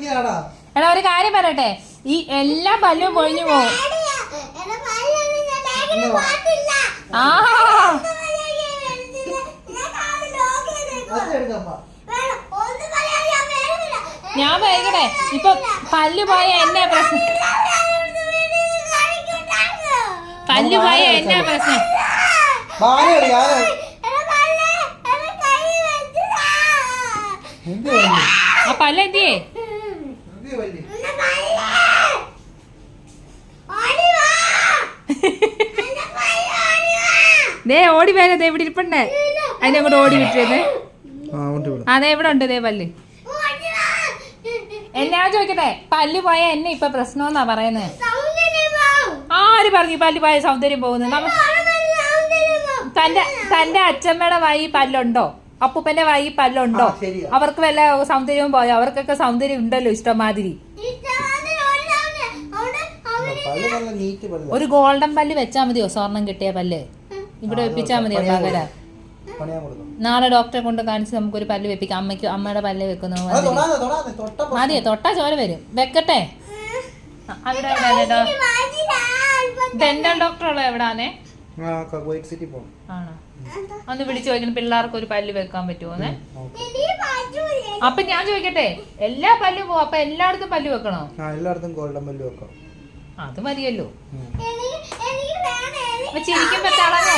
എടാ ഒരു കാര്യം പറയട്ടെ, ഈ എല്ലാ പല്ലും പൊഴിഞ്ഞു പോകും. ആ ഞാൻ പറയട്ടെ, ഇപ്പൊ പല്ല് പോയ എന്നാ പ്രശ്നം? പല്ല് പോയ എന്നാ പ്രശ്നം? ആ പല്ല് എന്തിയേ? ദേ ഓടി വരാ, ഇവിടെ ഇരിപ്പണ്ടേ, അതിനെ അങ്ങോട്ട് ഓടി വിട്ടേ. അതെ ഇവിടെ ഉണ്ട് ദേ പല്ല്. എന്നാ ചോദിക്കട്ടെ, പല്ല് പോയ എന്നെ ഇപ്പൊ പ്രശ്നമെന്നാ പറയുന്നത്. ആര് പറഞ്ഞു പല്ല് പോയ സൗന്ദര്യം പോകുന്നത്? തന്റെ അച്ഛമ്മയുടെ വായി പല്ലുണ്ടോ? അപ്പൂപ്പന്റെ വായി പല്ലുണ്ടോ? അവർക്ക് വല്ല സൗന്ദര്യവും പോയോ? അവർക്കൊക്കെ സൗന്ദര്യം ഉണ്ടല്ലോ ഇഷ്ടമാതിരി. ഒരു ഗോൾഡൻ പല്ല് വെച്ചാ മതിയോ? സ്വർണം കിട്ടിയ പല്ല് ഇവിടെ വെപ്പിച്ചാ മതിയോ? പകരം നാളെ ഡോക്ടറെ കൊണ്ട് കാണിച്ച് നമുക്കൊരു പല്ല് വെപ്പിക്കാം. അമ്മയുടെ പല്ല് വെക്കുന്നു മതിയോ? തൊട്ടാ ചോര വരും. വെക്കട്ടെ. അവിടെ ഡെന്റൽ ഡോക്ടർ ഉള്ള എവിടാന്നേ? ആണോ? ഒന്ന് വിളിച്ചു ചോദിക്കണം പിള്ളേർക്ക് ഒരു പല്ല് വെക്കാൻ പറ്റുമോന്ന്. അപ്പൊ ഞാൻ ചോദിക്കട്ടെ, എല്ലാ പല്ലും പോവും, അപ്പൊ എല്ലായിടത്തും പല്ല് വെക്കണോ? എല്ലായിടത്തും ഗോൾഡൻ പല്ല് വെക്കാം. അത് മതിയല്ലോ. ചിരിക്കുമ്പോ തളങ്ങോ?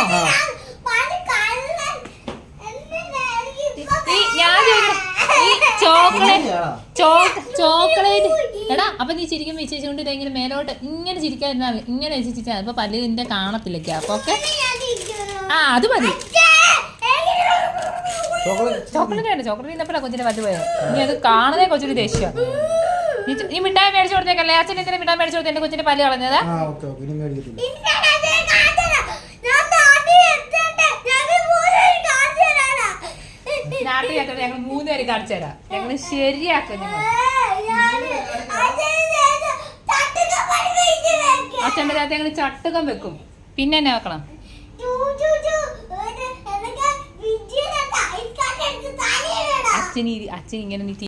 ഞാൻ ചോക്ലേറ്റ് എടാ, അപ്പൊ നീ ചിരിക്കുമ്പോ ഇച്ചുകൊണ്ട് ഇതെങ്ങനെ മേലോട്ട് ഇങ്ങനെ ചിരിക്കാതിരുന്നാ ഇങ്ങനെ ചിരിച്ചാൽ അപ്പൊ പല്ല് നിന്റെ കാണത്തില്ല ഗ്യാപ്പ്. ഓക്കെ, ആ അത് മതി. ചോക്ലേറ്റ് വേണ്ട, ചോക്ലേറ്റ് ഇന്നപ്പോഴാ കൊച്ചിന്റെ പല്ല് പോയത്. നീ അത് കാണുന്നേ കൊച്ചിന് ദേഷ്യം. ഈ മിഠായി മേടിച്ചു കൊടുത്തേക്കല്ലേ? അച്ഛൻ എന്തിനാ മിഠായി മേടിച്ചു കൊടുത്ത എന്റെ കൊച്ചിന്റെ പല്ല് കളഞ്ഞത്? നാട്ടിൽ ഞങ്ങൾ 3 പേര് കാണിച്ചു തരാം. ഞങ്ങള് ശരിയാക്കും. അച്ഛൻ്റെ രാത്രി ഞങ്ങൾ ചട്ടുകം വെക്കും. പിന്നെ എന്നെ വെക്കണം. അച്ഛൻ ഇങ്ങനെ